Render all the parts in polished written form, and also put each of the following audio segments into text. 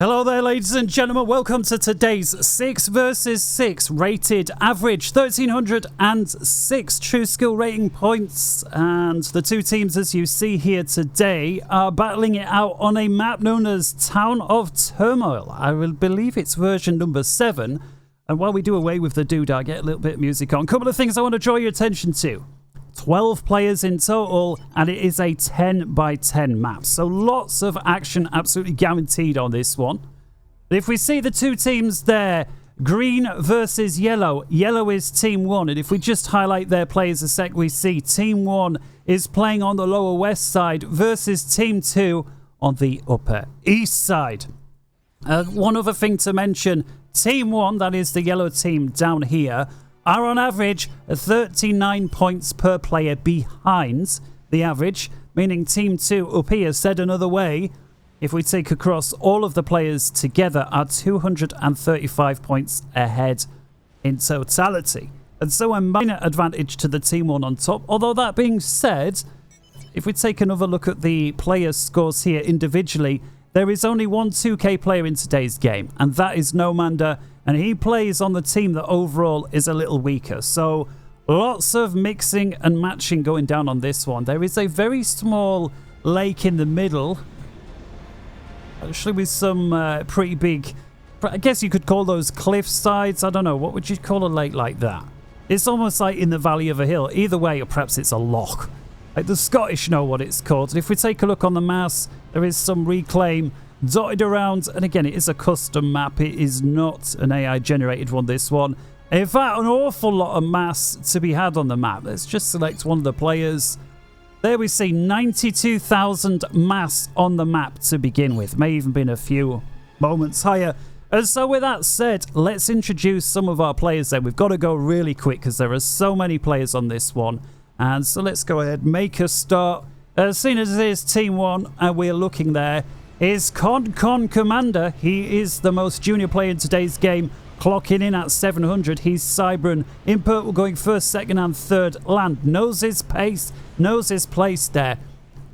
Hello there, ladies and gentlemen. Welcome to today's 6 versus 6 rated average 1306 true skill rating points. And the two teams, as you see here today, are battling it out on a map known as Town of Turmoil. I will believe it's version number 7. And while we do away with the doodah, get a little bit of music on. A couple of things I want to draw your attention to. 12 players in total, and it is a 10 by 10 map. So lots of action absolutely guaranteed on this one. If we see the two teams there, green versus yellow. Yellow is team 1, and if we just highlight their players a sec, we see team 1 is playing on the lower west side versus team 2 on the upper east side. One other thing to mention, team 1, that is the yellow team down here, are on average 39 points per player behind the average, meaning team 2 up here, said another way, if we take across all of the players together, are 235 points ahead in totality. And so a minor advantage to the team 1 on top. Although that being said, if we take another look at the player scores here individually, there is only one 2K player in today's game, and that is Nomander, and he plays on the team that overall is a little weaker. So lots of mixing and matching going down on this one. There is a very small lake in the middle, actually with some pretty big, I guess you could call those cliff sides. I don't know, what would you call a lake like that? It's almost like in the valley of a hill. Either way, or perhaps it's a loch. Like the Scottish know what it's called. And if we take a look on the mass, there is some reclaim dotted around, and again, it is a custom map. It is not an AI generated one, this one. In fact, an awful lot of mass to be had on the map. Let's just select one of the players. There we see 92,000 mass on the map to begin with. May even been a few moments higher. And so with that said, let's introduce some of our players then. We've got to go really quick because there are so many players on this one. And so let's go ahead, make a start. As soon as it is team 1, and we're looking there, is Con Commander. He is the most junior player in today's game, clocking in at 700. He's Cybran, in purple, going first, second and third land. Knows his pace, knows his place there.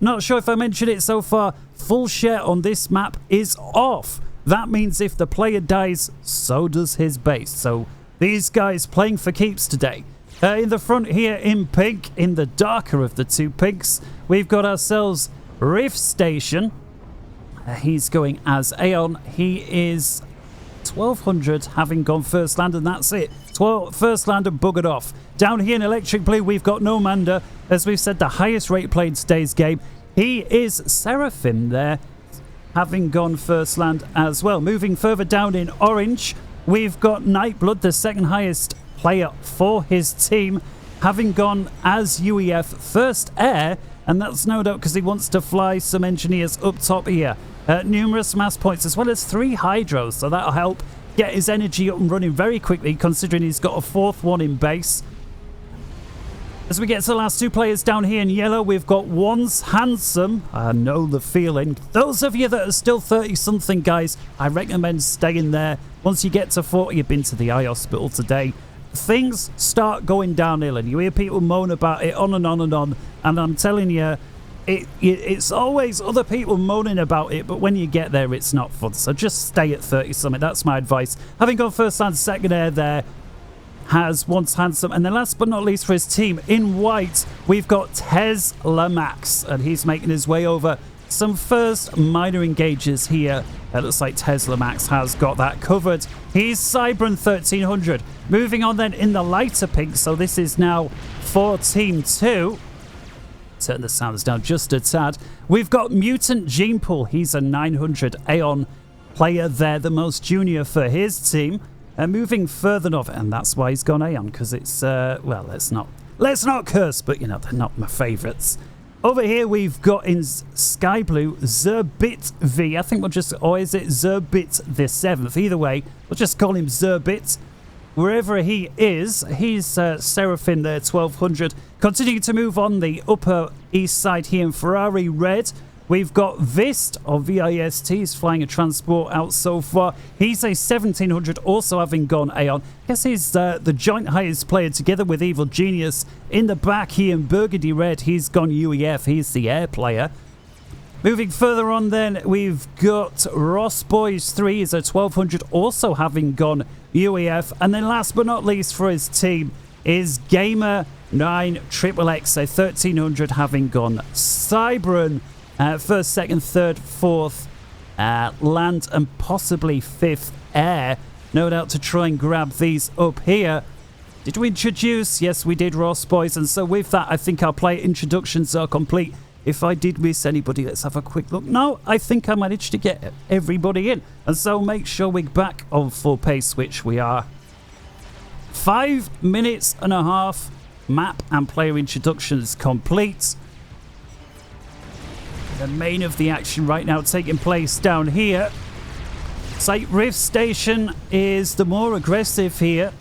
Not sure if I mentioned it so far, full share on this map is off. That means if the player dies, so does his base. So these guys playing for keeps today. In the front here in pink, in the darker of the two pinks, we've got ourselves Rift Station. He's going as Aeon. He is 1200, having gone first land, and that's it. First land and buggered off. Down here in electric blue, we've got Nomander. As we've said, the highest rate played in today's game. He is Seraphim there, having gone first land as well. Moving further down in orange, we've got Nightblood, the second highest player for his team, having gone as UEF first air, and that's no doubt because he wants to fly some engineers up top here. Numerous mass points as well as 3 hydros, so that'll help get his energy up and running very quickly, considering he's got a 4th one in base. As we get to the last 2 players down here in yellow, we've got Once Handsome. I know the feeling. Those of you that are still 30-something, guys, I recommend staying there. Once you get to 40, you've been to the eye hospital today. Things start going downhill, and you hear people moan about it on and on and on. And I'm telling you, it's always other people moaning about it, but when you get there, it's not fun. So just stay at 30-something. That's my advice. Having gone first and second air there, has Once Handsome. And then last but not least for his team, in white, we've got Tesla Max, and he's making his way over some first minor engages here. It looks like Tesla Max has got that covered. He's Cybran 1300. Moving on then in the lighter pink, so this is now for team 2. Turn the sounds down just a tad. We've got Mutant Gene Pool. He's a 900 Aeon player there, the most junior for his team. And moving further north, and that's why he's gone Aeon, because it's, well, let's not curse, but, you know, they're not my favourites. Over here, we've got in Sky Blue, Zerbit V. I think we'll just, or is it Zerbit the 7th? Either way, we'll just call him Zerbit. Wherever he is, he's Seraphim there, 1200. Continuing to move on the upper east side here in Ferrari Red, we've got Vist, or VIST, he's flying a transport out so far. He's a 1700, also having gone Aeon. I guess he's the joint highest player together with Evil Genius. In the back here in Burgundy Red, he's gone UEF, he's the air player. Moving further on then, we've got Ross Boys 3 is a 1200 also having gone UEF. And then last but not least for his team is Gamer 9 Triple X, a 1300 having gone Cybran. First, second, third, fourth land and possibly fifth air. No doubt to try and grab these up here. Did we introduce? Yes, we did, Ross Boys. And so with that, I think our player introductions are complete. If I did miss anybody, let's have a quick look. No, I think I managed to get everybody in. And so make sure we're back on full pace, which we are. 5 minutes and a half. Map and player introductions complete. The main of the action right now taking place down here. Site Rift Station is the more aggressive here.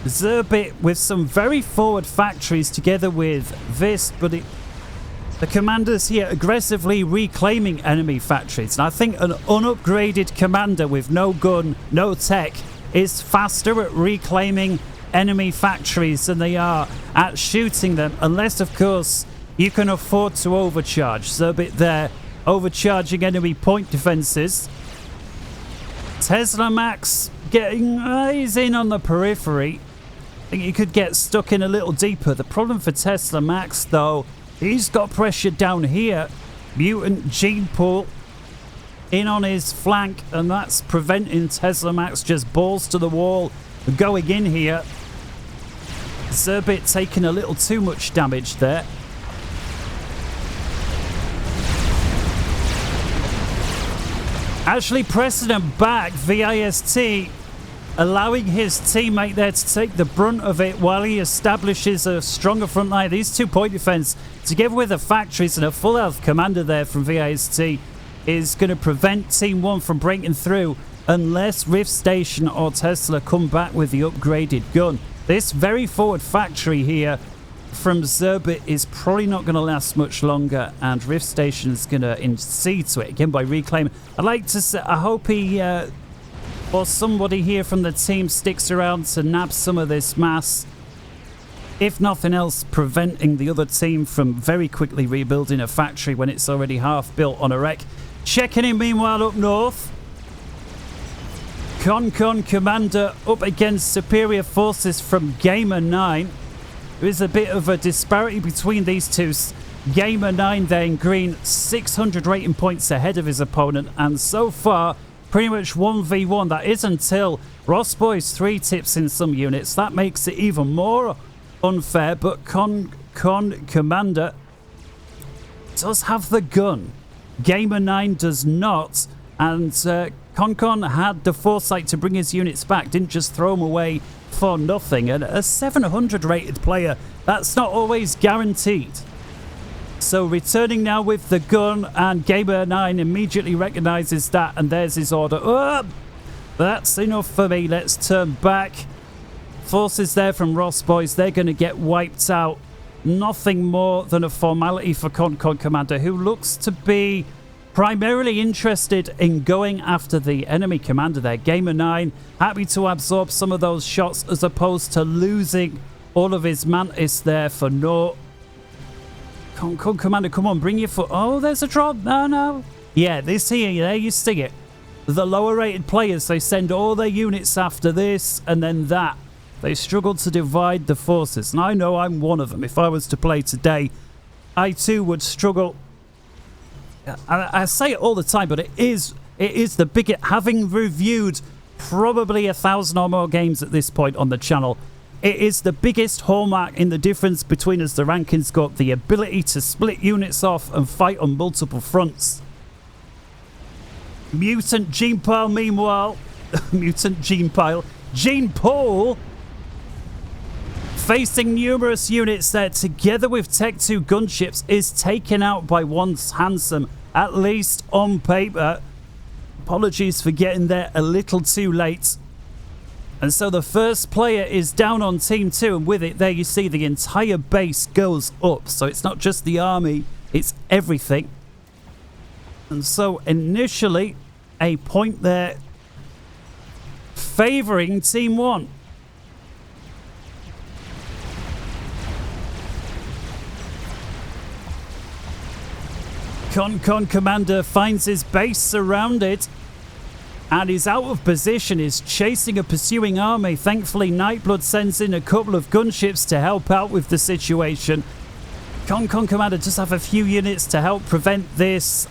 Zerbit with some very forward factories together with this, but the commanders here aggressively reclaiming enemy factories. And I think an unupgraded commander with no gun, no tech is faster at reclaiming enemy factories than they are at shooting them, unless of course you can afford to overcharge. Zerbit there overcharging enemy point defenses. Tesla Max getting he's in on the periphery. I think you could get stuck in a little deeper. The problem for Tesla Max though, he's got pressure down here. Mutant Gene Pool in on his flank, and that's preventing Tesla Max just balls to the wall going in here. Zerbit taking a little too much damage there. Actually pressing him back, VIST allowing his teammate there to take the brunt of it while he establishes a stronger front line. These 2 point defense together with the factories and a full health commander there from VIST is going to prevent Team 1 from breaking through unless Rift Station or Tesla come back with the upgraded gun. This very forward factory here from Zerbit is probably not going to last much longer, and Rift Station is going to concede to it again by reclaiming. I'd like to say, I hope he or somebody here from the team sticks around to nab some of this mass. If nothing else, preventing the other team from very quickly rebuilding a factory when it's already half built on a wreck. Checking in meanwhile up north. Concon Commander up against superior forces from Gamer 9. There is a bit of a disparity between these two. Gamer 9 there in green, 600 rating points ahead of his opponent, and so far pretty much 1v1. That is until Ross Boys 3 tips in some units. That makes it even more unfair, but Con Commander does have the gun. Gamer 9 does not, and Concon had the foresight to bring his units back, didn't just throw them away for nothing. And a 700 rated player, that's not always guaranteed. So returning now with the gun, and Gamer 9 immediately recognizes that, and there's his order. Oh, that's enough for me. Let's turn back. Forces there from Ross Boys, they're going to get wiped out. Nothing more than a formality for Concon Commander, who looks to be primarily interested in going after the enemy commander there. Gamer 9 happy to absorb some of those shots as opposed to losing all of his Mantis there for naught. Concon Commander, come on, bring your foot. Oh, there's a drop. No. Yeah, this here, there you see it. The lower rated players, they send all their units after this and then that. They struggle to divide the forces. And I know I'm one of them. If I was to play today, I too would struggle. I say it all the time, but it is the biggest. Having reviewed probably 1,000 or more games at this point on the channel, it is the biggest hallmark in the difference between us the rankings go up, the ability to split units off and fight on multiple fronts. Mutant Gene Pile, meanwhile, Mutant Gene Pile, Gene Pool, facing numerous units there together with Tech 2 gunships, is taken out by once handsome, at least on paper. Apologies for getting there a little too late. And so the first player is down on Team 2, and with it there you see the entire base goes up. So it's not just the army, it's everything. And so initially a point there favouring Team 1. Con Commander finds his base surrounded and is out of position, is chasing a pursuing army. Thankfully, Nightblood sends in a couple of gunships to help out with the situation. Con Commander just have a few units to help prevent this.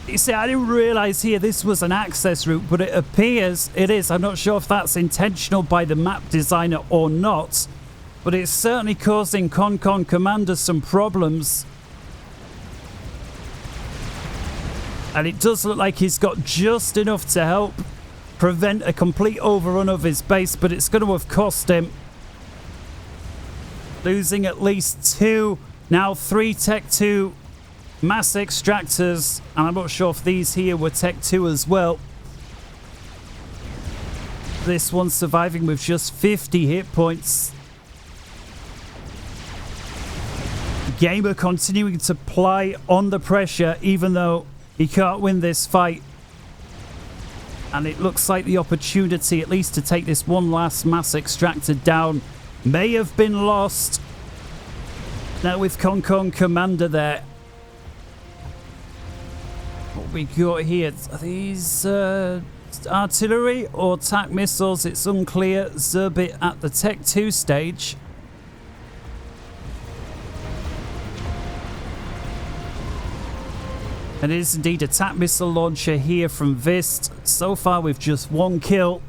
You see, I didn't realize here this was an access route, but it appears it is. I'm not sure if that's intentional by the map designer or not, but it's certainly causing Con Commander some problems. And it does look like he's got just enough to help prevent a complete overrun of his base, but it's going to have cost him. Losing at least 2, now 3 Tech 2 mass extractors, and I'm not sure if these here were Tech 2 as well. This one's surviving with just 50 hit points. Gamer continuing to apply on the pressure even though he can't win this fight. And it looks like the opportunity at least to take this one last mass extractor down may have been lost. Now with Con Commander there. What we got here? Are these artillery or attack missiles? It's unclear. Zerbit at the Tech 2 stage. And it is indeed a attack missile launcher here from Vist. So far with just 1 kill.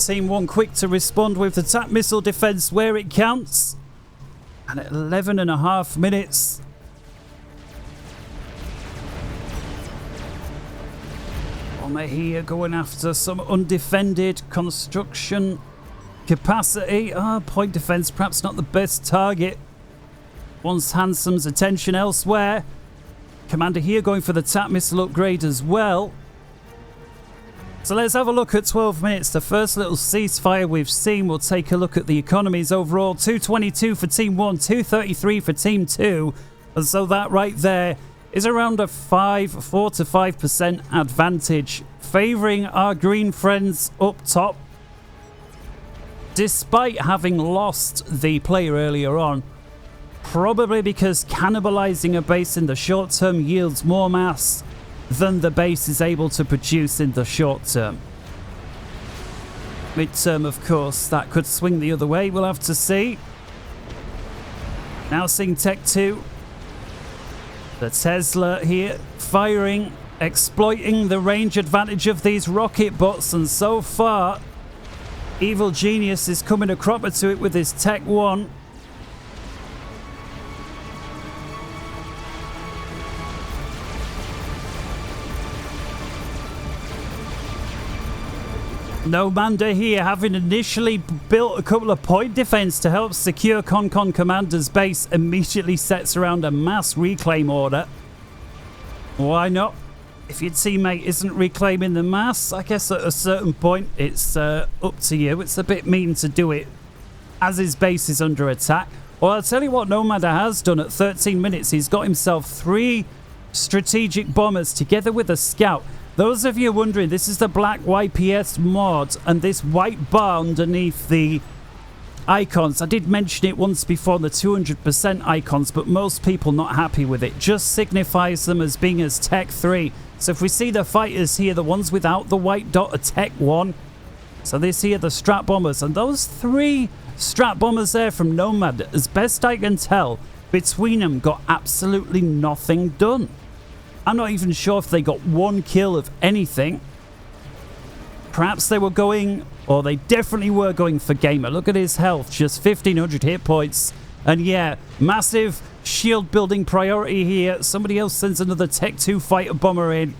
Team 1 quick to respond with attack missile defense where it counts. And at 11.5 minutes. Bomber here going after some undefended construction capacity. Point defense perhaps not the best target. Wants Handsome's attention elsewhere. Commander here going for the attack missile upgrade as well. So let's have a look at 12 minutes. The first little ceasefire we've seen. We'll take a look at the economies overall. 222 for Team 1, 233 for Team 2. And so that right there is around a 4 to 5% advantage, favouring our green friends up top. Despite having lost the player earlier on. Probably because cannibalizing a base in the short term yields more mass than the base is able to produce in the short term. Mid-term, of course, that could swing the other way. We'll have to see. Now seeing Tech 2. The Tesla here firing, exploiting the range advantage of these rocket bots, and so far Evil Genius is coming a cropper to it with his Tech 1. Nomander here, having initially built a couple of point defense to help secure Con Commander's base, immediately sets around a mass reclaim order. Why not? If your teammate isn't reclaiming the mass, I guess at a certain point it's up to you. It's a bit mean to do it as his base is under attack. Well, I'll tell you what Nomander has done at 13 minutes. He's got himself 3 strategic bombers together with a scout. Those of you wondering, this is the black YPS mod and this white bar underneath the icons. I did mention it once before on the 200% icons, but most people not happy with it. Just signifies them as being as Tech 3. So if we see the fighters here, the ones without the white dot are Tech 1. So this here, the strat bombers. And those 3 strat bombers there from Nomad, as best I can tell, between them got absolutely nothing done. I'm not even sure if they got 1 kill of anything. Perhaps they were going, or they definitely were going for Gamer. Look at his health, just 1,500 hit points. And yeah, massive shield building priority here. Somebody else sends another Tech 2 fighter bomber in.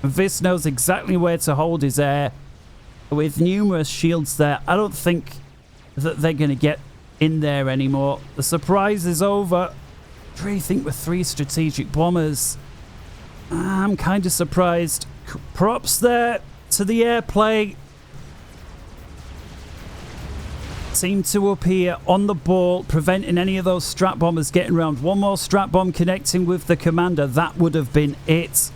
Vis knows exactly where to hold his air. With numerous shields there, I don't think that they're going to get in there anymore. The surprise is over. I really think with 3 strategic bombers, I'm kind of surprised. Props there to the airplay. Team 2 up here on the ball, preventing any of those strat bombers getting around. 1 more strat bomb connecting with the commander. That would have been it.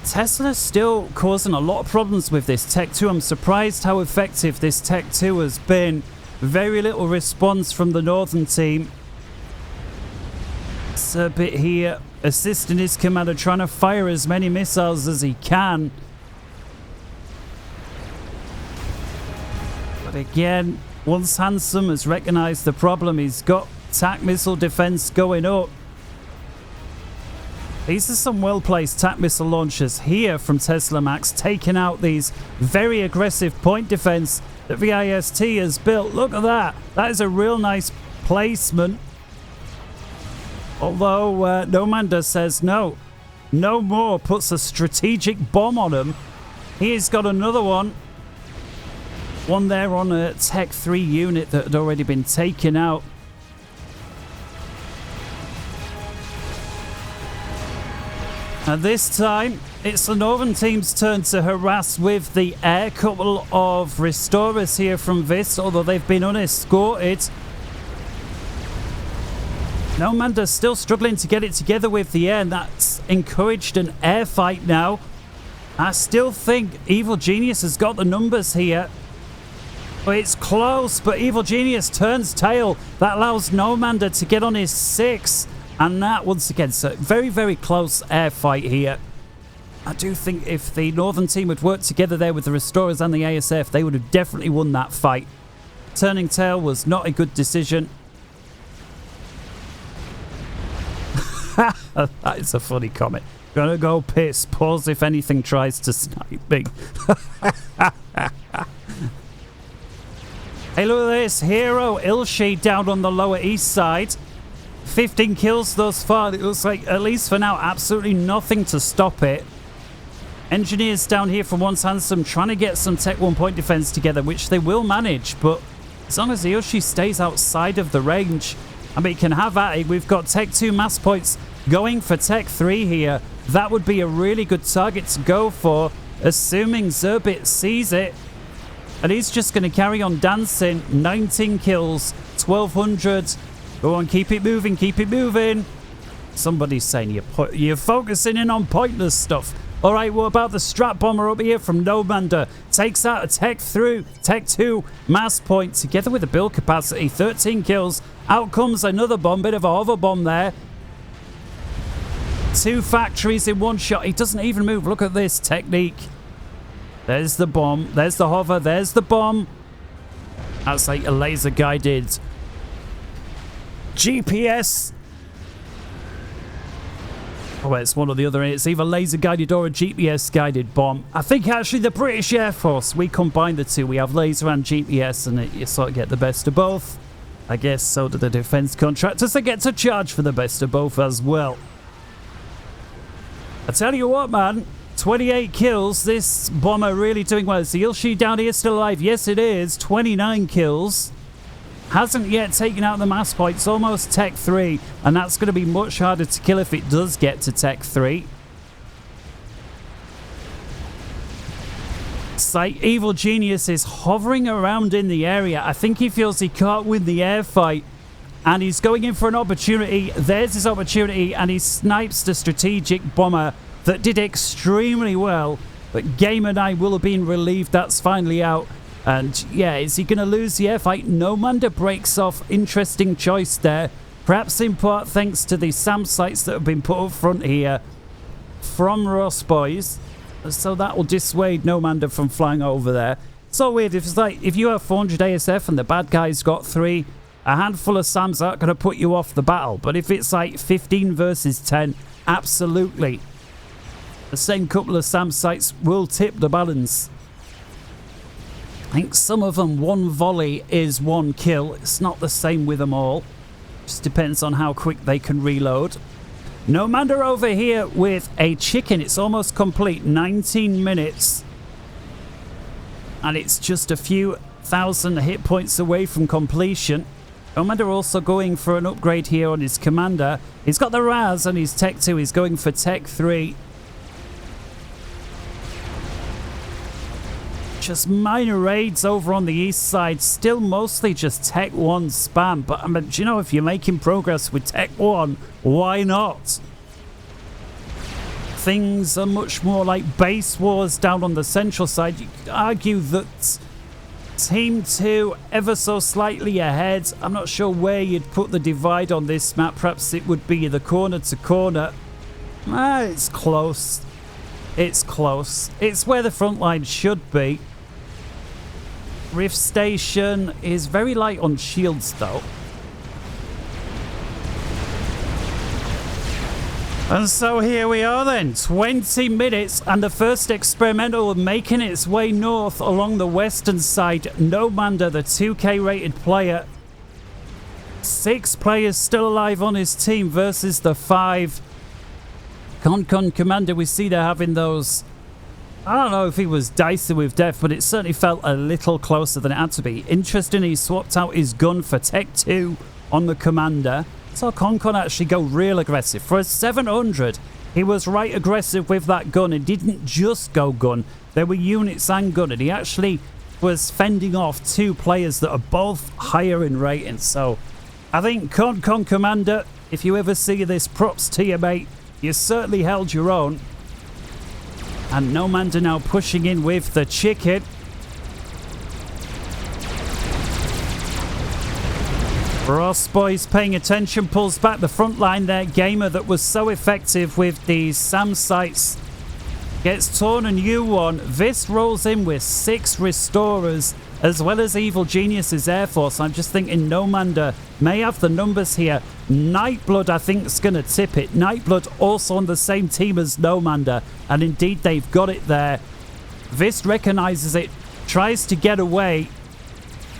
Tesla's still causing a lot of problems with this Tech 2. I'm surprised how effective this Tech 2 has been. Very little response from the northern team. Zerbit here assisting his commander, trying to fire as many missiles as he can. But again, once Handsome has recognized the problem, he's got TAC missile defense going up. These are some well-placed TAC missile launchers here from Tesla Max, taking out these very aggressive point defense that VIST has built. Look at that. That is a real nice placement. Although Nomander says no. No more. Puts a strategic bomb on him. He's got another one. One there on a Tech 3 unit that had already been taken out. And this time, it's the Northern team's turn to harass with the air. Couple of restorers here from Vis, although they've been unescorted. Nomander's still struggling to get it together with the air, and that's encouraged an air fight now. I still think Evil Genius has got the numbers here. It's close, but Evil Genius turns tail. That allows Nomander to get on his 6. And that, once again, so very, very close air fight here. I do think if the Northern team had worked together there with the Restorers and the ASF, they would have definitely won that fight. Turning tail was not a good decision. That is a funny comment. Gonna go piss. Pause if anything tries to snipe me. Hey, look at this. Hero Ilshi down on the lower east side. 15 kills thus far. It looks like, at least for now, absolutely nothing to stop it. Engineers down here from Once Handsome trying to get some Tech 1 point defense together, which they will manage, but as long as Yoshi stays outside of the range, I mean, he can have at it. We've got Tech 2 mass points going for Tech 3 here. That would be a really good target to go for, assuming Zerbit sees it. And he's just going to carry on dancing. 19 kills, 1200. Go on, keep it moving, keep it moving. Somebody's saying you're focusing in on pointless stuff. All right, what about the Strat Bomber up here from Nomander? Takes out a Tech 2 mass point together with the build capacity. 13 kills. Out comes another bomb, bit of a hover bomb there. 2 factories in one shot. He doesn't even move. Look at this technique. There's the bomb. There's the hover. There's the bomb. That's like a laser guided GPS. Oh, it's one or the other. It's either laser guided or a GPS guided bomb. I think actually the British Air Force, we combine the two. We have laser and GPS, and you sort of get the best of both. I guess so do the defense contractors. They get to charge for the best of both as well. I tell you what, man. 28 kills. This bomber really doing well. Is the Ilshi down here still alive? Yes, it is. 29 kills. Hasn't yet taken out the mass points. Almost Tech 3. And that's going to be much harder to kill if it does get to Tech 3. It's like Evil Genius is hovering around in the area. I think he feels he can't win the air fight. And he's going in for an opportunity. There's his opportunity. And he snipes the strategic bomber that did extremely well. But Gamer and I will have been relieved that's finally out. And yeah, is he going to lose the air fight? Nomander breaks off. Interesting choice there. Perhaps in part thanks to the SAM sites that have been put up front here from Ross Boys. So that will dissuade Nomander from flying over there. So weird. If it's like, if you have 400 ASF and the bad guy's got 3, a handful of SAMs aren't going to put you off the battle. But if it's like 15 versus 10, absolutely. The same couple of SAM sites will tip the balance. I think some of them, one volley is 1 kill. It's not the same with them all. Just depends on how quick they can reload. Nomander over here with a chicken. It's almost complete. 19 minutes. And it's just a few thousand hit points away from completion. Nomander also going for an upgrade here on his commander. He's got the Raz and his Tech 2. He's going for Tech 3. Just minor raids over on the east side. Still mostly just Tech 1 spam. But I mean, you know, if you're making progress with Tech 1, why not? Things are much more like base wars down on the central side. You could argue that Team 2 ever so slightly ahead. I'm not sure where you'd put the divide on this map. Perhaps it would be the corner to corner. It's close. It's close. It's where the front line should be. Rift Station is very light on shields though. And so here we are then, 20 minutes and the first experimental making its way north along the western side. Nomander, the 2K rated player. 6 players still alive on his team versus the 5. Con Commander, we see they're having those. I don't know if he was dicey with death, but it certainly felt a little closer than it had to be. Interestingly, he swapped out his gun for Tech 2 on the Commander. So Con actually go real aggressive. For a 700, he was right aggressive with that gun. It didn't just go gun. There were units and gun, and he actually was fending off 2 players that are both higher in rating. So I think Con Commander, if you ever see this, props to you, mate. You certainly held your own. And Nomander now pushing in with the chicken. Ross boys paying attention, pulls back the front line there. Gamer that was so effective with these SAM sites gets torn a new one. Vis rolls in with 6 restorers as well as Evil Genius's Air Force. I'm just thinking Nomander may have the numbers here. Nightblood I think is going to tip it. Nightblood also on the same team as Nomander, and indeed they've got it there. Vis recognizes it, tries to get away.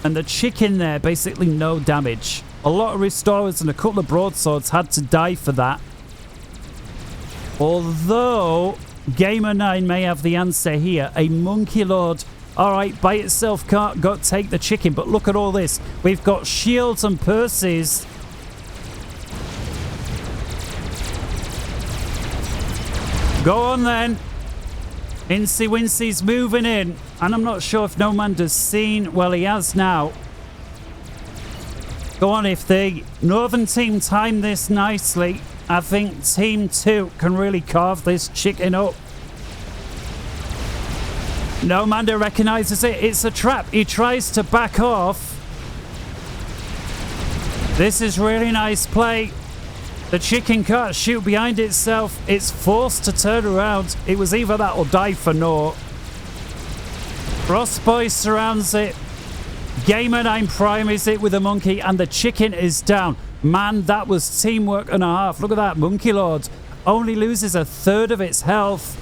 And the chicken there, basically no damage. A lot of restorers and a couple of broadswords had to die for that. Although, Gamer9 may have the answer here. A Monkey Lord, alright, by itself can't take the chicken. But look at all this. We've got shields and purses. Go on then. Incy Wincy's moving in. And I'm not sure if Nomander's seen. Well, he has now. Go on, if the Northern team time this nicely, I think Team 2 can really carve this chicken up. Nomander recognizes it. It's a trap. He tries to back off. This is really nice play. The chicken can't shoot behind itself. It's forced to turn around. It was either that or die for naught. Frostboy surrounds it. Gamer9 primes it with a monkey, and the chicken is down. Man, that was teamwork and a half. Look at that. Monkey Lord only loses a third of its health.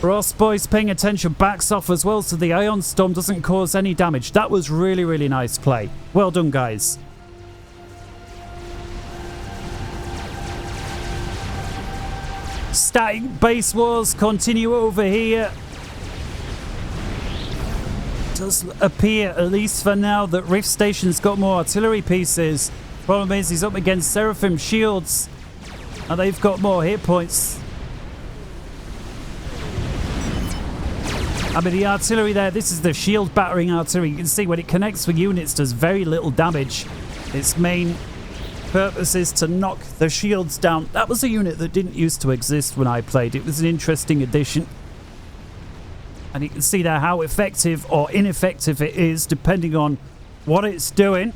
Frostboy's paying attention, backs off as well, so the Ion Storm doesn't cause any damage. That was really, really nice play. Well done, guys. Static base wars continue over here. Does appear, at least for now, that Rift Station's got more artillery pieces. Problem is, he's up against Seraphim shields, and they've got more hit points. I mean, the artillery there, this is the shield battering artillery. You can see when it connects with units, does very little damage. Its main purpose is to knock the shields down. That was a unit that didn't used to exist when I played. It was an interesting addition. And you can see there how effective or ineffective it is depending on what it's doing.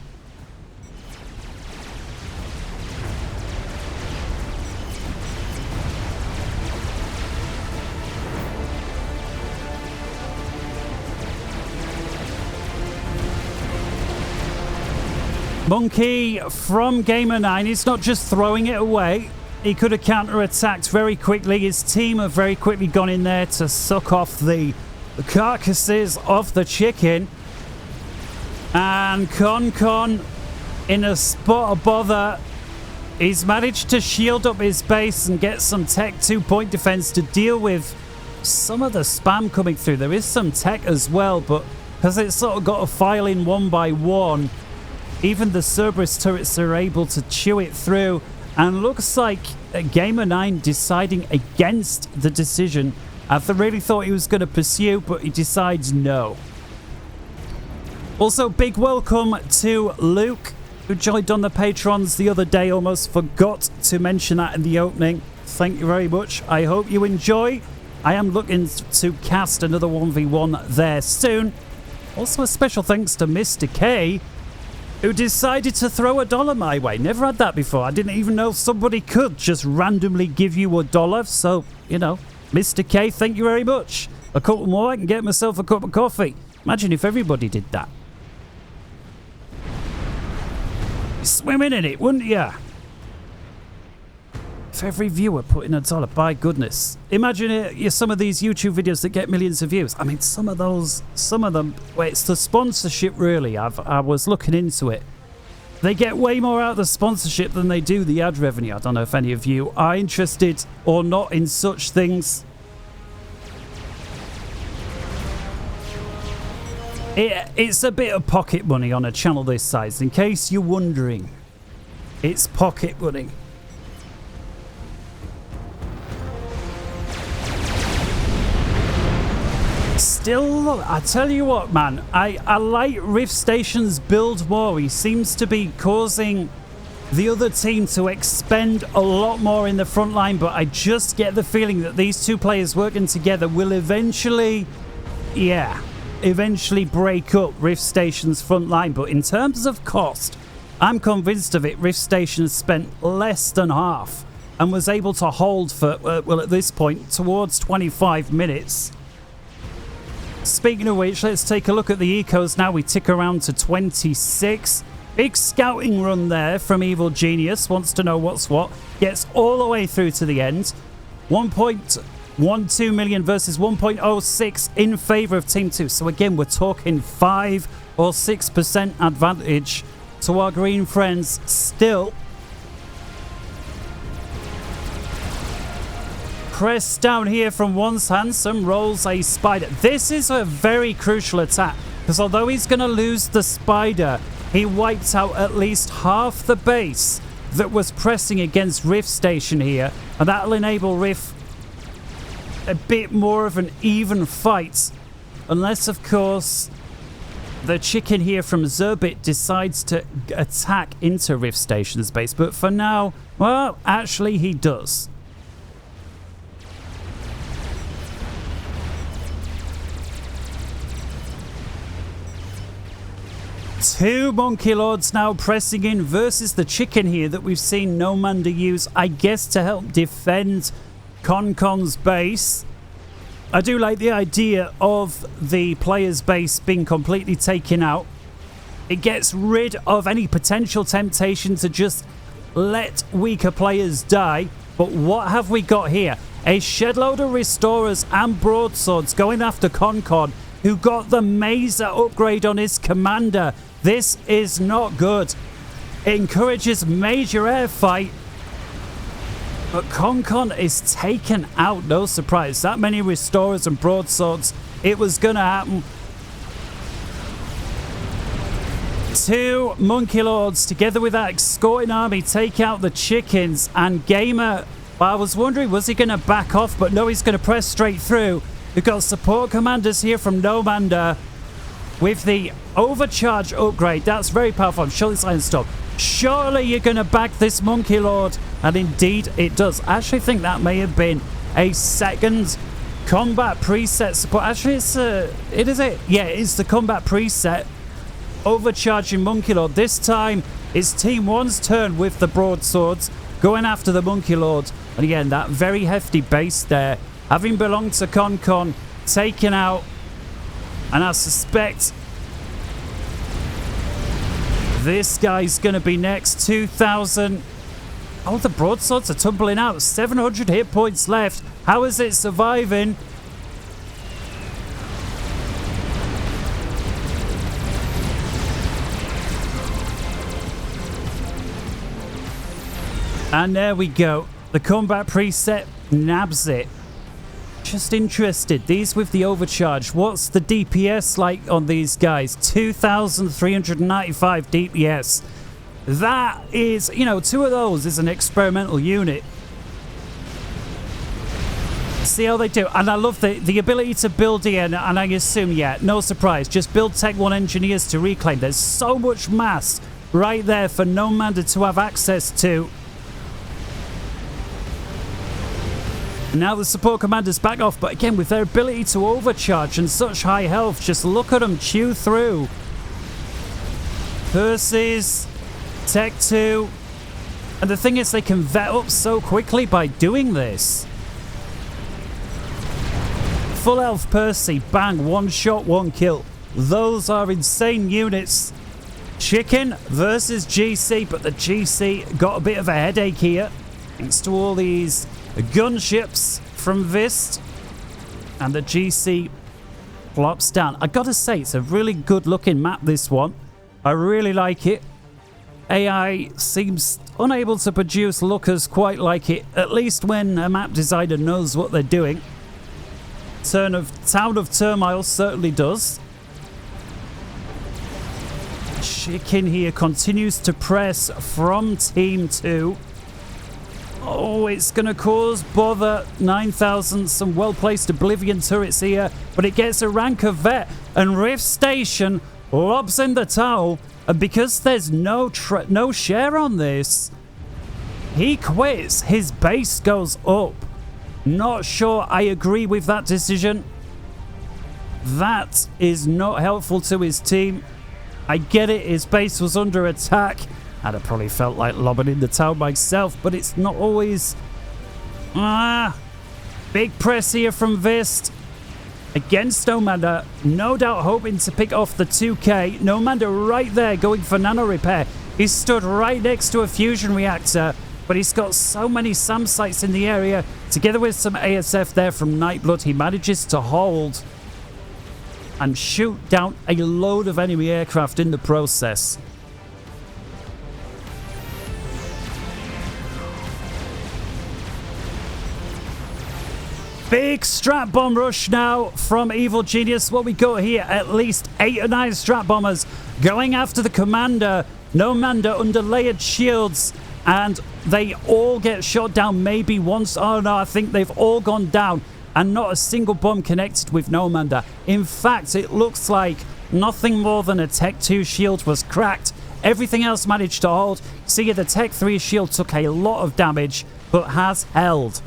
Monkey from Gamer9. He's not just throwing it away. He could have counter-attacked very quickly. His team have very quickly gone in there to suck off the carcasses of the chicken. And Con in a spot of bother. He's managed to shield up his base and get some tech 2-point defense to deal with some of the spam coming through. There is some tech as well, but because it's sort of got to file in one by one, even the Cerberus turrets are able to chew it through. And looks like Gamer9 deciding against the decision. I really thought he was going to pursue, but he decides no. Also, big welcome to Luke, who joined on the Patrons the other day. Almost forgot to mention that in the opening. Thank you very much. I hope you enjoy. I am looking to cast another 1v1 there soon. Also a special thanks to Mr. K, who decided to throw $1 my way. Never had that before. I didn't even know somebody could just randomly give you $1. So, you know, Mr. K, thank you very much. A couple more, I can get myself a cup of coffee. Imagine if everybody did that. You're swimming in it, wouldn't you? If every viewer put in $1, by goodness. Imagine it, some of these YouTube videos that get millions of views. I mean, some of them, well, it's the sponsorship really. I was looking into it. They get way more out of the sponsorship than they do the ad revenue. I don't know if any of you are interested or not in such things. It's a bit of pocket money on a channel this size, in case you're wondering. It's pocket money. Still, I tell you what, man, I like Rift Station's build more. He seems to be causing the other team to expend a lot more in the front line, but I just get the feeling that these two players working together will eventually, eventually break up Rift Station's front line. But in terms of cost, I'm convinced of it. Rift Station has spent less than half and was able to hold for, well, at this point, towards 25 minutes. Speaking of which, let's take a look at the ecos now. We tick around to 26. Big scouting run there from Evil Genius. Wants to know what's what. Gets all the way through to the end. 1.12 million versus 1.06 in favor of Team 2. So again, we're talking 5 or 6% advantage to our green friends still. Press down here from Once Handsome, rolls a spider. This is a very crucial attack, because although he's going to lose the spider, he wiped out at least half the base that was pressing against Rift Station here, and that'll enable Rift a bit more of an even fight, unless of course the chicken here from Zerbit decides to attack into Rift Station's base. But for now, well, actually he does. Two Monkey Lords now pressing in versus the chicken here that we've seen Nomander use, I guess, to help defend Concon's base. I do like the idea of the player's base being completely taken out. It gets rid of any potential temptation to just let weaker players die. But what have we got here? A shed load of Restorers and Broadswords going after Concon, who got the Mazer upgrade on his commander. This is not good. It encourages major air fight. But Concon is taken out, no surprise. That many Restorers and Broadswords, it was going to happen. Two Monkey Lords together with that escorting army take out the chickens. And Gamer, well, I was wondering, was he going to back off? But no, he's going to press straight through. We've got support commanders here from Nomander with the overcharge upgrade. That's very powerful. I'm sure this line stop. Surely you're going to back this Monkey Lord. And indeed it does. I actually think that may have been a second combat preset support. Actually, it's the combat preset overcharging Monkey Lord. This time it's Team 1's turn with the Broadswords going after the Monkey Lord. And again, that very hefty base there, having belonged to Concon, taken out. And I suspect this guy's going to be next. 2,000. Oh, the Broadswords are tumbling out. 700 hit points left. How is it surviving? And there we go. The combat preset nabs it. Just interested. These with the overcharge. What's the DPS like on these guys? 2,395 DPS. That is, you know, two of those is an experimental unit. See how they do. And I love the ability to build here. And I assume, yeah, no surprise. Just build Tech 1 engineers to reclaim. There's so much mass right there for Nomander to have access to. Now the support commanders back off, but again, with their ability to overcharge and such high health, just look at them chew through. Percy's, Tech 2. And the thing is, they can vet up so quickly by doing this. Full health Percy, bang, one shot, one kill. Those are insane units. Chicken versus GC, but the GC got a bit of a headache here. Thanks to all these gunships from Vist. And the GC flops down. I gotta say, it's a really good looking map, this one. I really like it. AI seems unable to produce lookers quite like it, at least when a map designer knows what they're doing. Town of Turmoil certainly does. Chicken here continues to press from Team 2. Oh, it's going to cause bother. 9,000, some well-placed Oblivion turrets here, but it gets a rank of vet, and Rift Station lobs in the towel, and because there's no share on this, he quits. His base goes up. Not sure I agree with that decision. That is not helpful to his team. I get it, his base was under attack. I'd have probably felt like lobbing in the towel myself, but it's not always... Big press here from Vist. Against Nomander, no doubt hoping to pick off the 2K. Nomander right there going for nano repair. He's stood right next to a fusion reactor, but he's got so many SAM sites in the area. Together with some ASF there from Nightblood, he manages to hold and shoot down a load of enemy aircraft in the process. Big strap bomb rush now from Evil Genius. What we got here, at least 8 or 9 strap bombers going after the commander. Nomander under layered shields, and they all get shot down maybe once. Oh no, I think they've all gone down, and not a single bomb connected with Nomander. In fact, it looks like nothing more than a Tech 2 shield was cracked. Everything else managed to hold. See, the Tech 3 shield took a lot of damage, but has held.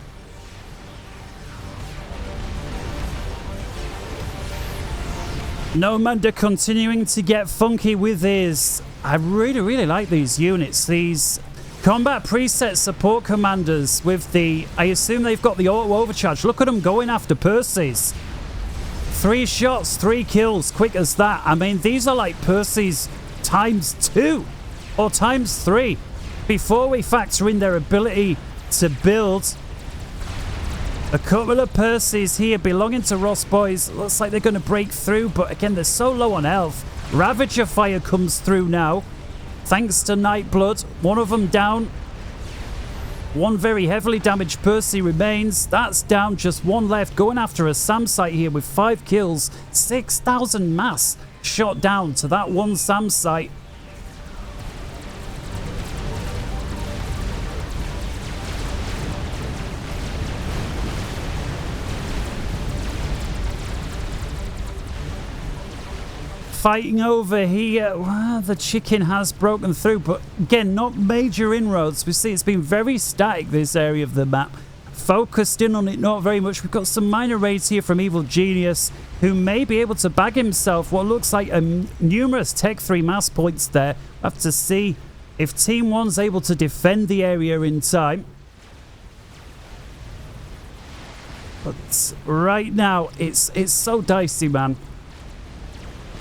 Nomander continuing to get funky with his... I really like these units. These combat preset support commanders with the... I assume they've got the auto overcharge. Look at them going after Percy's. 3 shots, 3 kills, quick as that. I mean, these are like Percy's times 2 or times 3 before we factor in their ability to build. A couple of Percy's here belonging to Ross Boys. Looks like they're going to break through, but again, they're so low on health. Ravager fire comes through now, thanks to Nightblood. One of them down. One very heavily damaged Percy remains. That's down, just one left. Going after a SAM site here with 5 kills. 6,000 mass shot down to that one SAM site. Fighting over here. Well, the chicken has broken through, but again, not major inroads. We see it's been very static, this area of the map. Focused in on it not very much. We've got some minor raids here from Evil Genius, who may be able to bag himself what looks like numerous Tech 3 mass points there. We'll have to see if Team 1's able to defend the area in time. But right now, it's so dicey, man.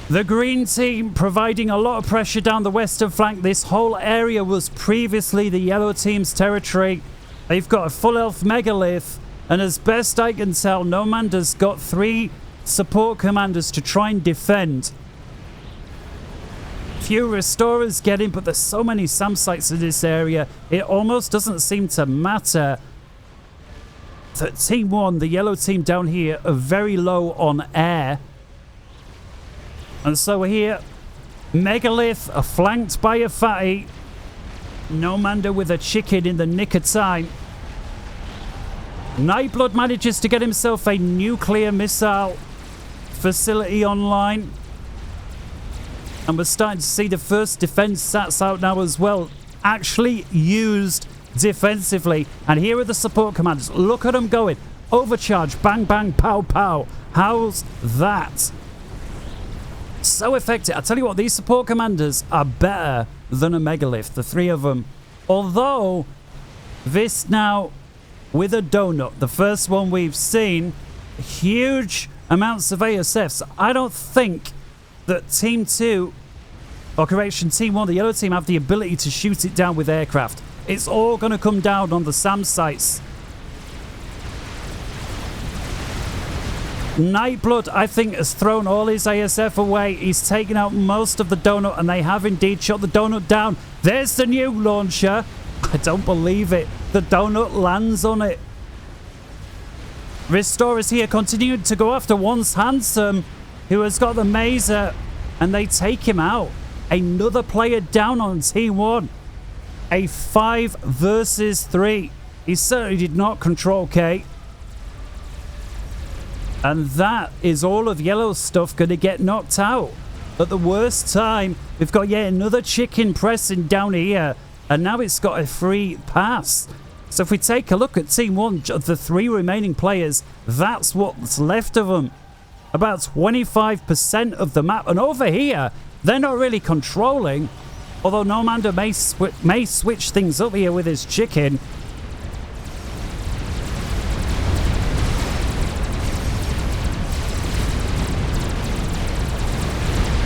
The green team providing a lot of pressure down the western flank. This whole area was previously the yellow team's territory. They've got a full health megalith, and as best I can tell, Nomander's got 3 support commanders to try and defend. Few restorers get in, but there's so many SAM sites in this area, it almost doesn't seem to matter that Team 1, the yellow team down here, are very low on air. And so here, Megalith are flanked by a fatty. Nomander with a chicken in the nick of time. Nightblood manages to get himself a nuclear missile facility online. And we're starting to see the first defense sats out now as well. Actually used defensively. And here are the support commanders. Look at them going. overcharge, bang, bang, pow, pow. How's that? So effective. I tell you what, these support commanders are better than a megalith, the three of them. Although, this now, with a donut, the first one we've seen, huge amounts of ASFs. I don't think that Team 2, or correction, Team 1, the yellow team, have the ability to shoot it down with aircraft. It's all going to come down on the SAM sites. Nightblood, I think, has thrown all his ASF away. He's taken out most of the donut, and they have indeed shot the donut down. There's the new launcher. I don't believe it. The donut lands on it. Restore is here, continuing to go after Once Handsome, who has got the Mazer, and they take him out. Another player down on Team 1. A 5 versus 3. He certainly did not control K. And that is all of yellow stuff going to get knocked out. At the worst time, we've got yet another chicken pressing down here. And now it's got a free pass. So if we take a look at Team 1, of the 3 remaining players, that's what's left of them. About 25% of the map. And over here, they're not really controlling. Although Normander may switch things up here with his chicken.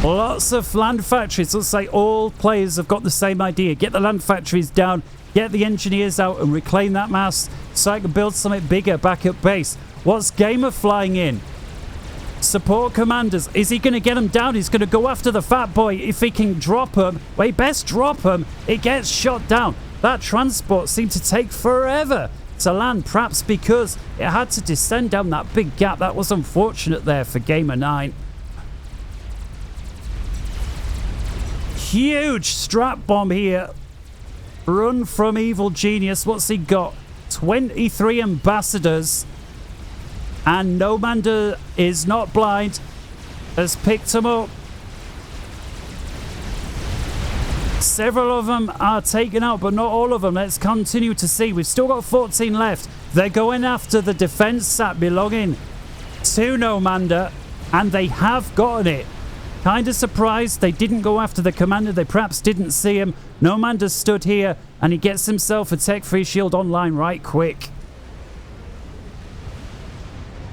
Lots of land factories. Let's say all players have got the same idea. Get the land factories down, get the engineers out and reclaim that mass so I can build something bigger back at base. What's Gamer flying in? Support commanders. Is he going to get him down? He's going to go after the fat boy. If he can drop him, well, he best drop him. It gets shot down. That transport seemed to take forever to land, perhaps because it had to descend down that big gap. That was unfortunate there for Gamer 9. Huge strap bomb here. Run from Evil Genius. What's he got? 23 ambassadors. And Nomander is not blind. Has picked him up. Several of them are taken out, but not all of them. Let's continue to see. We've still got 14 left. They're going after the defense sat belonging to Nomander, and they have gotten it. Kind of surprised they didn't go after the commander. They perhaps didn't see him. Nomander stood here, and he gets himself a tech-free shield online right quick.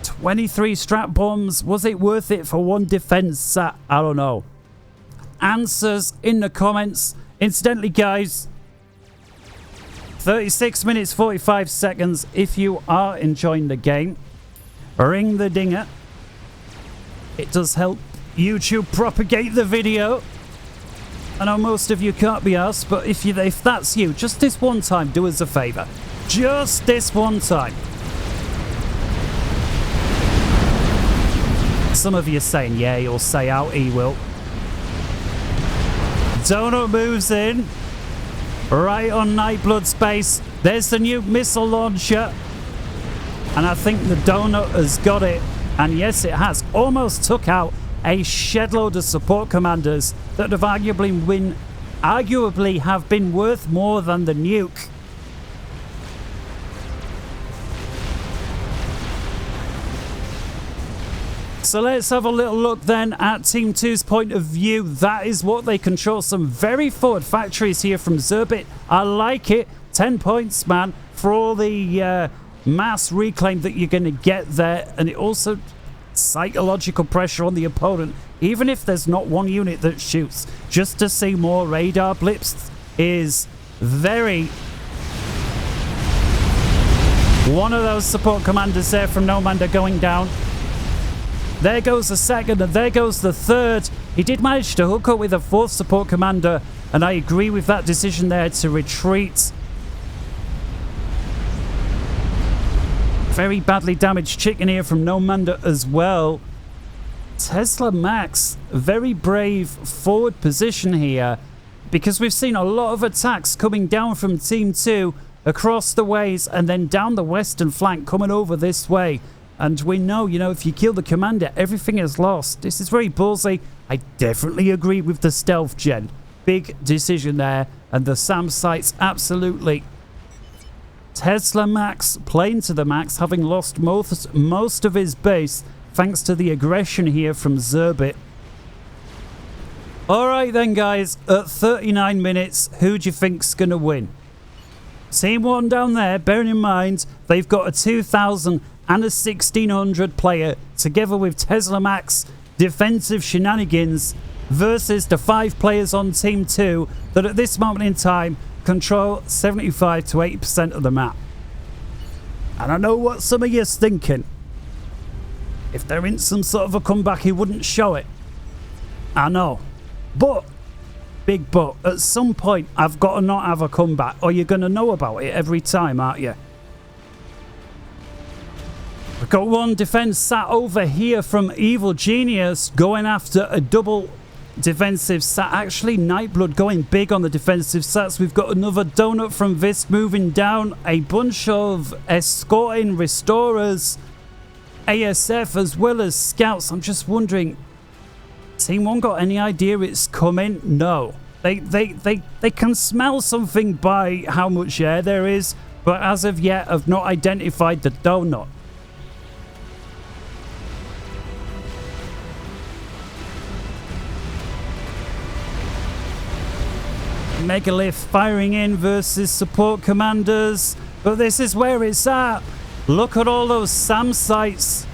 23 strap bombs. Was it worth it for one defense sat? I don't know. Answers in the comments. Incidentally, guys, 36 minutes 45 seconds. If you are enjoying the game, ring the dinger. It does help YouTube propagate the video. I know most of you can't be asked, but if that's you, just this one time, do us a favor. Just this one time. Some of you are saying, yeah, he'll say out, he will. Donut moves in. Right on Nightblood's base. There's the new missile launcher. And I think the Donut has got it. And yes, it has. Almost took out a shed load of support commanders that have arguably have been worth more than the nuke. So let's have a little look then at Team 2's point of view. That is what they control. Some very forward factories here from Zerbit. I like it. 10 points, man, for all the mass reclaim that you're going to get there. And it also psychological pressure on the opponent, even if there's not one unit that shoots. Just to see more radar blips is very... One of those support commanders there from Nomander going down. There goes the second, and there goes the third. He did manage to hook up with a fourth support commander, and I agree with that decision there to retreat. Very badly damaged chicken here from Nomander as well. Tesla Max, very brave forward position here, because we've seen a lot of attacks coming down from Team 2 across the ways and then down the western flank coming over this way. And we know, if you kill the commander, everything is lost. This is very ballsy. I definitely agree with the stealth gen. Big decision there. And the SAM sites, absolutely. Tesla Max playing to the max, having lost most of his base thanks to the aggression here from Zerbit. Alright then guys, at 39 minutes, who do you think's going to win? Team 1 down there, bearing in mind they've got a 2,000 and a 1,600 player together with Tesla Max defensive shenanigans versus the 5 players on Team 2 that at this moment in time control 75 to 80% of the map. And I know what some of you's thinking. If there ain't some sort of a comeback, he wouldn't show it. I know. But, big but, at some point I've got to not have a comeback or you're going to know about it every time, aren't you? We've got one defense sat over here from Evil Genius going after a double defensive sat. Actually, Nightblood going big on the defensive sats. We've got another donut from Vis moving down. A bunch of escorting restorers, ASF as well as scouts. I'm just wondering, Team 1 got any idea it's coming? No. They can smell something by how much air there is, but as of yet have not identified the donut. Megalith firing in versus support commanders, but this is where it's at. Look at all those SAM sites.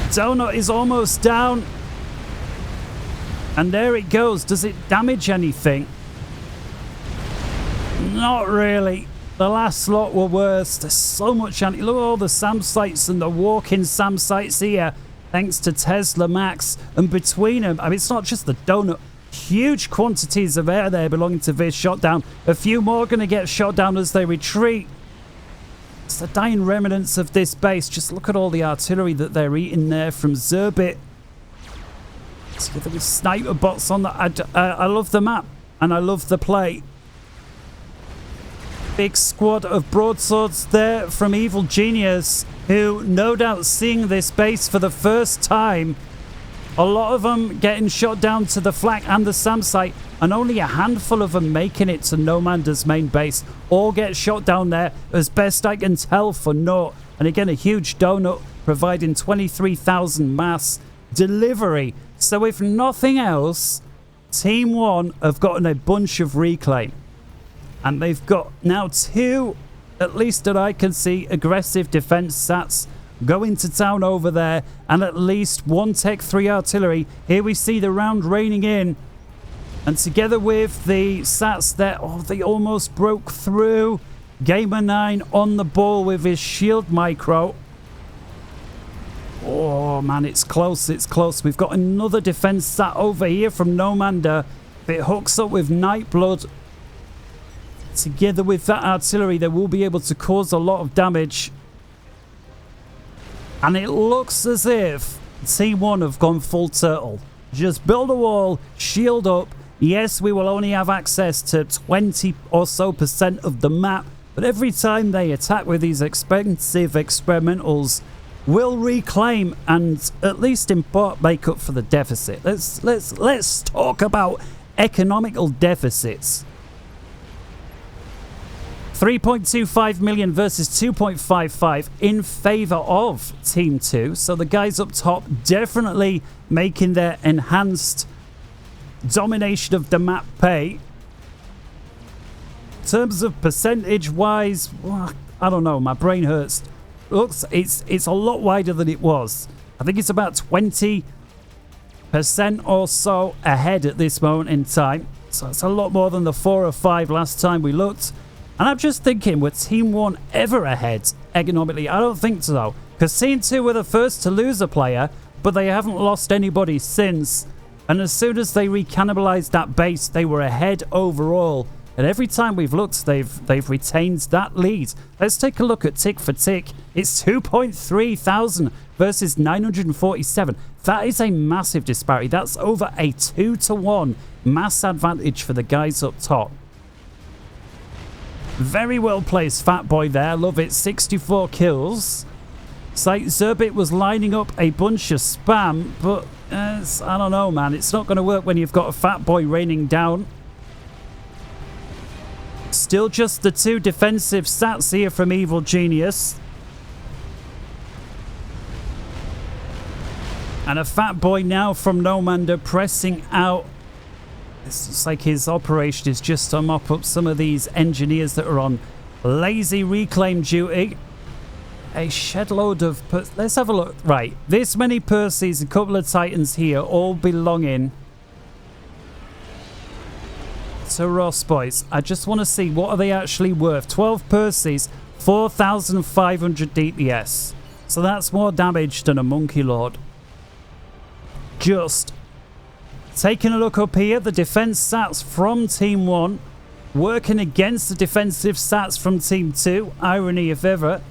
Donut is almost down, and there it goes. Does it damage anything? Not really. The last lot were worse. There's so much anti. Look at all the SAM sites and the walk-in SAM sites here, thanks to Tesla Max. And between them, I mean, it's not just the donut. Huge quantities of air there belonging to Viz shot down. A few more going to get shot down as they retreat. It's the dying remnants of this base. Just look at all the artillery that they're eating there from Zerbit. Together with sniper bots on the... I love the map and I love the play. Big squad of broadswords there from Evil Genius, who no doubt seeing this base for the first time. A lot of them getting shot down to the flak and the SAM site, and only a handful of them making it to Nomander's main base. All get shot down there, as best I can tell, for naught. And again, a huge donut providing 23,000 mass delivery. So if nothing else, Team 1 have gotten a bunch of reclaim. And they've got now 2, at least that I can see, aggressive defense sats going to town over there, and at least 1 Tech 3 artillery. Here we see the round raining in, and together with the sats there, oh, they almost broke through. Gamer 9 on the ball with his shield micro. Oh man, it's close, it's close. We've got another defense sat over here from Nomander. If it hooks up with Nightblood, together with that artillery, they will be able to cause a lot of damage. And it looks as if Team 1 have gone full turtle. Just build a wall, shield up. Yes, we will only have access to 20 or so % of the map, but every time they attack with these expensive experimentals, we'll reclaim and at least in part make up for the deficit. Let's talk about economical deficits. 3.25 million versus 2.55 in favor of Team 2. So the guys up top definitely making their enhanced domination of the map pay. In terms of percentage wise, well, I don't know, my brain hurts. Looks, it's a lot wider than it was. I think it's about 20% or so ahead at this moment in time. So it's a lot more than the 4 or 5 last time we looked. And I'm just thinking, were Team 1 ever ahead economically? I don't think so. Because Team 2 were the first to lose a player, but they haven't lost anybody since. And as soon as they recannibalized that base, they were ahead overall. And every time we've looked, they've retained that lead. Let's take a look at tick for tick. It's 2.3 thousand versus 947. That is a massive disparity. That's over a 2-to-1 mass advantage for the guys up top. Very well placed Fat Boy there. Love it. 64 kills. Sight Zerbit was lining up a bunch of spam, but I don't know, man. It's not going to work when you've got a Fat Boy raining down. Still just the 2 defensive sats here from Evil Genius. And a Fat Boy now from Nomander pressing out. It's like his operation is just to mop up some of these engineers that are on lazy reclaim duty. A shed load of... Let's have a look. Right, this many Percys, a couple of Titans here, all belonging to Ross Boys. I just want to see what are they actually worth. 12 Percys, 4,500 DPS. So that's more damage than a Monkey Lord. Just taking a look up here, the defense stats from Team 1 working against the defensive stats from Team 2. Irony if ever.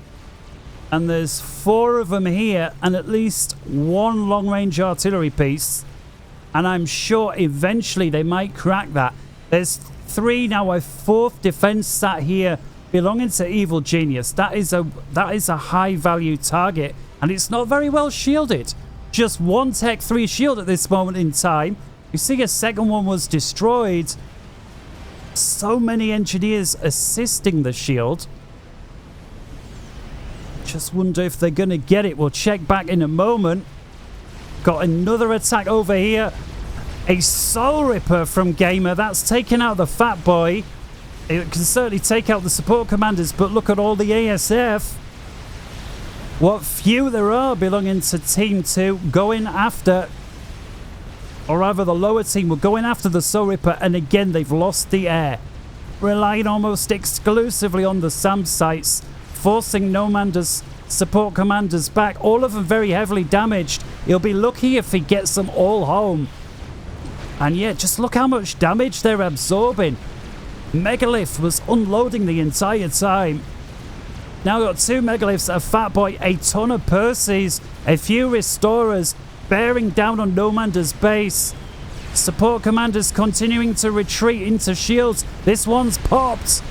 And there's 4 of them here and at least 1 long-range artillery piece. And I'm sure eventually they might crack that. There's 3 now, a 4th defense stat here belonging to Evil Genius. That is a high-value target and it's not very well shielded. Just 1 Tech 3 shield at this moment in time. You see a second one was destroyed. So many engineers assisting the shield. Just wonder if they're going to get it. We'll check back in a moment. Got another attack over here. A Soul Ripper from Gamer. That's taking out the Fat Boy. It can certainly take out the support commanders, but look at all the ASF. What few there are belonging to Team 2 going after, or rather the lower team were going after the Soul Ripper, and again they've lost the air. Relying almost exclusively on the SAM sites, forcing Nomander's support commanders back, all of them very heavily damaged. He'll be lucky if he gets them all home. And yeah, just look how much damage they're absorbing. Megalith was unloading the entire time. Now we've got 2 Megaliths, a Fat Boy, a ton of Percys, a few Restorers bearing down on Nomander's base. Support commanders continuing to retreat into shields. This one's popped.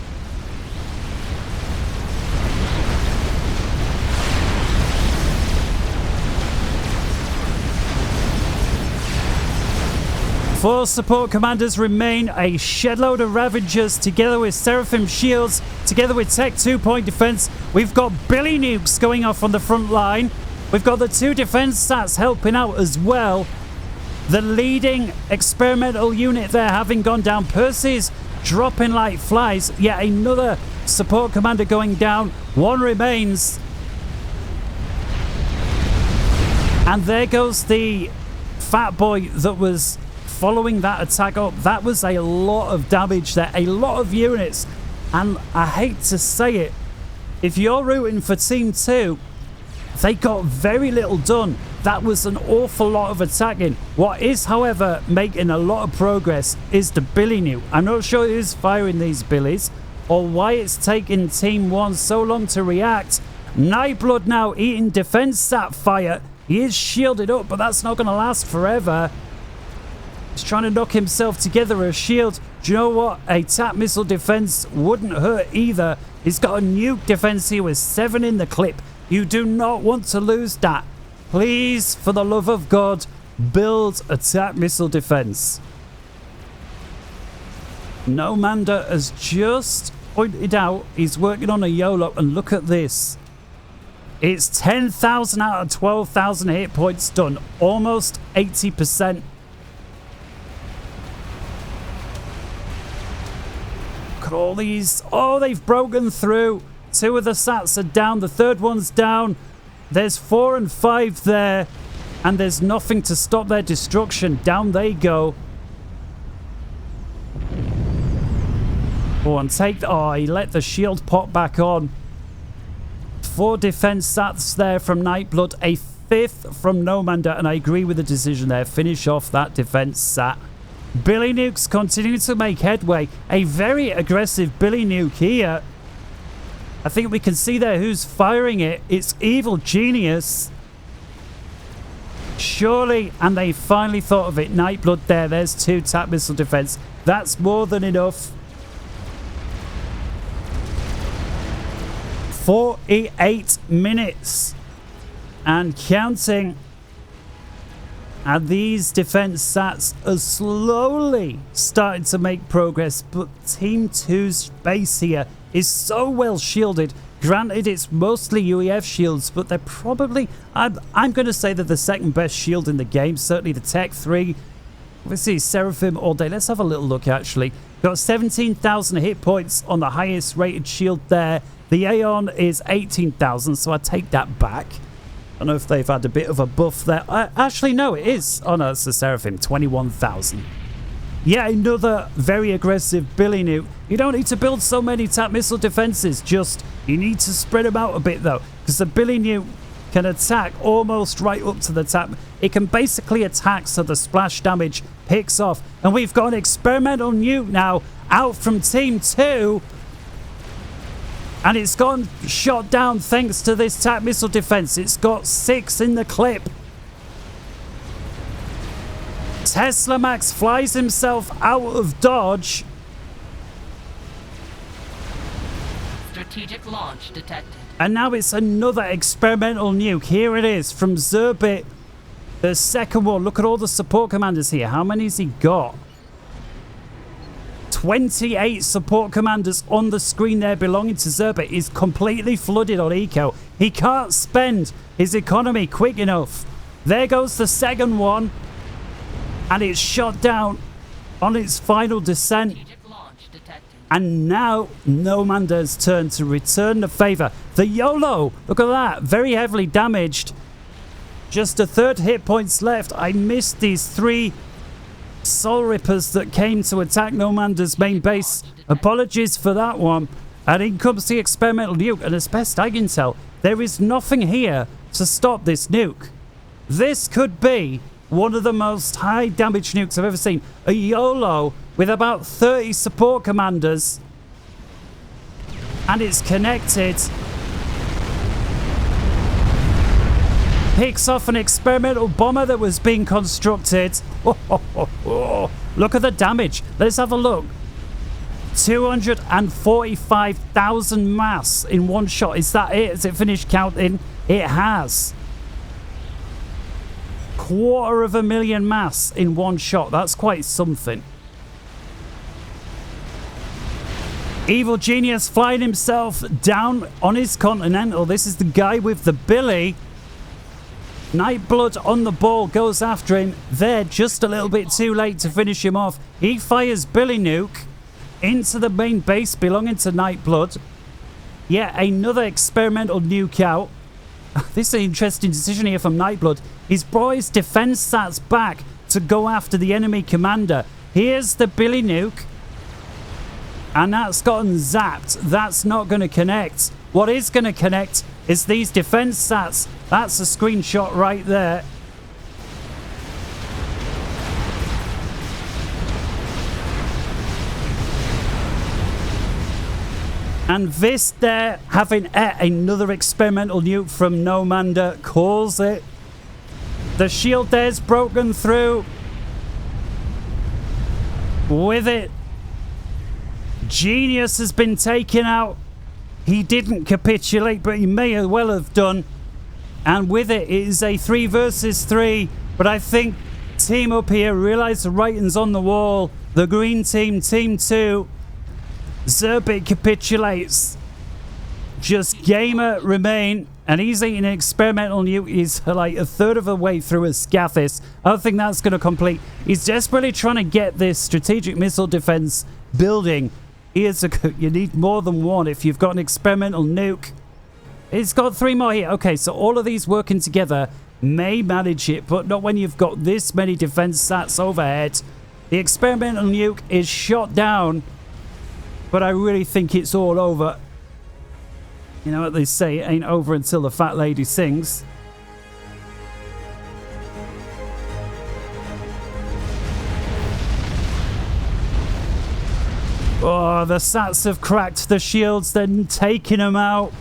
Four support commanders remain, a shedload of Ravagers together with Seraphim shields, together with Tech 2-point defense. We've got Billy Nukes going off on the front line. We've got the 2 defense stats helping out as well. The leading experimental unit there having gone down. Percy's dropping like flies. Yet another support commander going down. 1 remains. And there goes the Fat Boy that was following that attack up. That was a lot of damage there, a lot of units, and I hate to say it, if you're rooting for Team 2, they got very little done. That was an awful lot of attacking. What is, however, making a lot of progress is the Billy Nuke. I'm not sure who's firing these Billies or why it's taking Team 1 so long to react. Nightblood now eating defense sat fire. He is shielded up, but that's not going to last forever. He's trying to knock himself together a shield. Do you know what? A tap missile defense wouldn't hurt either. He's got a nuke defense here with 7 in the clip. You do not want to lose that. Please, for the love of God, build a tap missile defense. Nomander has just pointed out he's working on a YOLO, and look at this. It's 10,000 out of 12,000 hit points done. Almost 80%. Look at all these. Oh, they've broken through. 2 of the sats are down. The 3rd one's down. There's 4 and 5 there. And there's nothing to stop their destruction. Down they go. Oh, and take... Oh, he let the shield pop back on. 4 defense sats there from Nightblood. A 5th from Nomander. And I agree with the decision there. Finish off that defense sat. Billy Nukes continuing to make headway. A very aggressive Billy Nuke here. I think we can see there who's firing it. It's Evil Genius. Surely, and they finally thought of it. Nightblood there. There's 2 tap missile defense. That's more than enough. 48 minutes and counting. And these defense stats are slowly starting to make progress, but Team 2's base here is so well shielded. Granted, it's mostly UEF shields, but they're probably, I'm going to say they're the second best shield in the game. Certainly the Tech 3. Obviously, Seraphim all day. Let's have a little look, actually. Got 17,000 hit points on the highest rated shield there. The Aeon is 18,000, so I take that back. I don't know if they've had a bit of a buff there. Actually, no, it is. Oh, no, it's the Seraphim. 21,000. Yeah, another very aggressive Billy Nuke. You don't need to build so many tap missile defenses. Just, you need to spread them out a bit, though. Because the Billy Nuke can attack almost right up to the tap. It can basically attack so the splash damage picks off. And we've got an experimental nuke now out from Team 2. And it's gone shot down thanks to this tap missile defense. It's got 6 in the clip. Tesla Max flies himself out of dodge. Strategic launch detected. And now it's another experimental nuke. Here it is from Zerbit. The second one. Look at all the support commanders here. How many has he got? 28 support commanders on the screen there belonging to Zerbit. He's completely flooded on eco. He can't spend his economy quick enough. There goes the second one. And it's shot down on its final descent. And now Nomander's turn to return the favor. The YOLO, look at that, very heavily damaged. Just a third hit points left. I missed these 3 Soul Rippers that came to attack Nomander's main base. Apologies for that one. And in comes the experimental nuke. And as best I can tell, there is nothing here to stop this nuke. This could be one of the most high damage nukes I've ever seen. A YOLO with about 30 support commanders. And it's connected. Picks off an experimental bomber that was being constructed. Look at the damage. Let's have a look. 245,000 mass in one shot. Is that it? Has it finished counting? It has. 250,000 mass in one shot. That's quite something. Evil Genius flying himself down on his Continental. This is the guy with the Billy. Nightblood on the ball goes after him. There, just a little bit too late to finish him off. He fires Billy Nuke into the main base belonging to Nightblood. Yeah, another experimental nuke out. This is an interesting decision here from Nightblood. He's brought his defense stats back to go after the enemy commander. Here's the Billy Nuke. And that's gotten zapped. That's not going to connect. What is going to connect is these defense stats. That's a screenshot right there. And this there, having another experimental nuke from Nomander, calls it. The shield there's broken through. With it, Genius has been taken out. He didn't capitulate, but he may as well have done. And with it, it is a 3 versus 3. But I think team up here realised the writing's on the wall. The green team, team 2. Zerbit capitulates. Just Gamer remain. And he's eating an experimental nuke. He's like a third of the way through a Scathis. I don't think that's going to complete. He's desperately trying to get this strategic missile defense building. Here's you need more than one if you've got an experimental nuke. It's got 3 more here. Okay, so all of these working together may manage it, but not when you've got this many defense stats overhead. The experimental nuke is shot down, but I really think it's all over. You know what they say, it ain't over until the fat lady sings. Oh, the Sats have cracked the shields, then taking them out.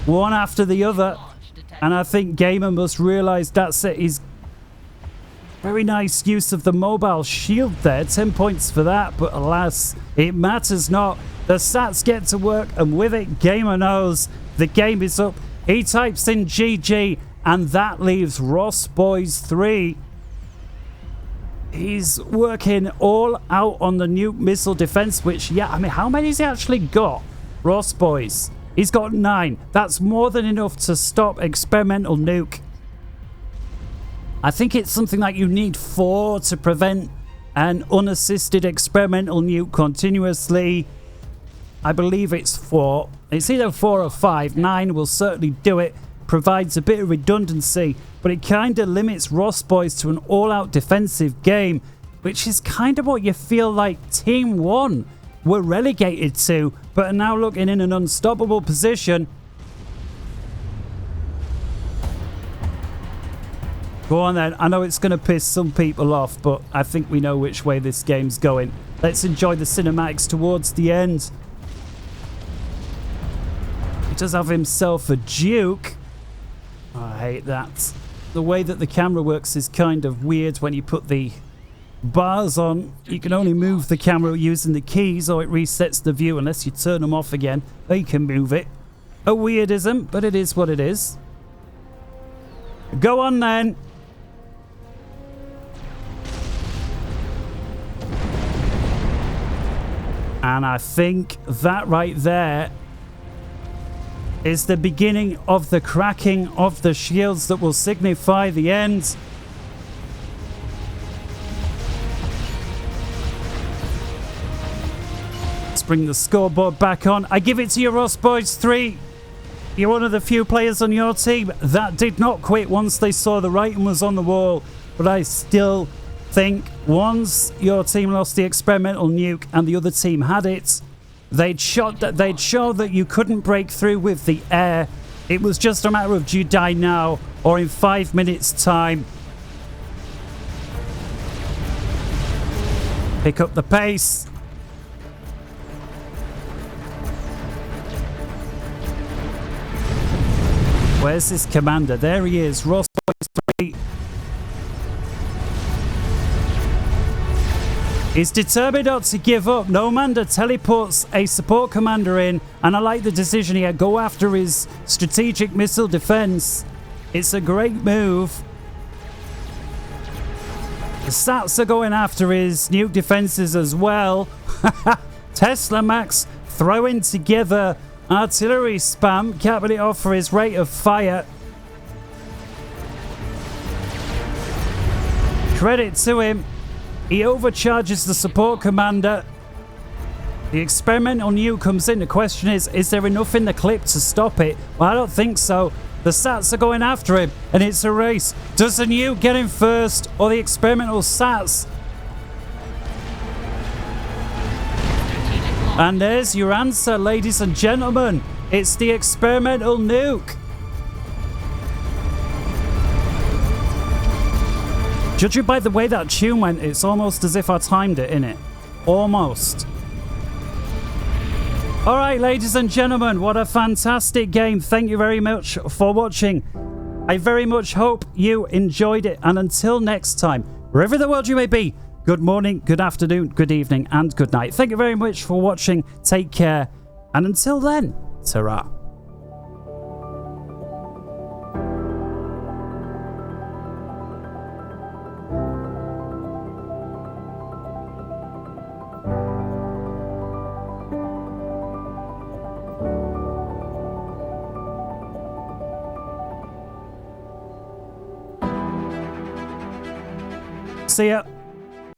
One after the other. And I think Gamer must realise that's it. He's very nice use of the mobile shield there. 10 points for that, but alas, it matters not. The Sats get to work, and with it, Gamer knows the game is up. He types in GG, And that leaves Ross Boys 3. He's working all out on the nuke missile defense, which, yeah, I mean, how many has he actually got? Ross Boys. He's got 9. That's more than enough to stop experimental nuke. I think it's something like you need 4 to prevent an unassisted experimental nuke continuously. I believe it's 4. It's either 4 or 5. 9 will certainly do it. Provides a bit of redundancy, but it kind of limits Ross Boys to an all-out defensive game, which is kind of what you feel like Team 1 were relegated to, but are now looking in an unstoppable position. Go on then. I know it's going to piss some people off, but I think we know which way this game's going. Let's enjoy the cinematics towards the end. He does have himself a Duke. Oh, I hate that. The way that the camera works is kind of weird when you put the bars on. You can only move the camera using the keys, or it resets the view unless you turn them off again. They can move it. A weirdism, but it is what it is. Go on then. And I think that right there is the beginning of the cracking of the shields that will signify the end. Let's bring the scoreboard back on. I give it to you, Ross Boys 3. You're one of the few players on your team that did not quit once they saw the writing was on the wall. But I still think once your team lost the experimental nuke and the other team had it, they'd show that you couldn't break through with the air. It was just a matter of do you die now or in 5 minutes time. Pick up the pace. Where's this commander? There he is, Ross Boys 3. He's determined not to give up. Nomander teleports a support commander in, and I like the decision here. Go after his strategic missile defense. It's a great move. The Sats are going after his nuke defenses as well. Tesla Max throwing together artillery spam, capping it off for his rate of fire. Credit to him. He overcharges the support commander. The experimental nuke comes in. The question is there enough in the clip to stop it? Well, I don't think so. The Sats are going after him, and it's a race. Does the nuke get him first, or the experimental Sats? And there's your answer, ladies and gentlemen. It's the experimental nuke. Judging by the way that tune went, it's almost as if I timed it, innit? Almost. Alright, ladies and gentlemen, what a fantastic game. Thank you very much for watching. I very much hope you enjoyed it. And until next time, wherever in the world you may be, good morning, good afternoon, good evening, and good night. Thank you very much for watching. Take care. And until then, ta-ra. See ya.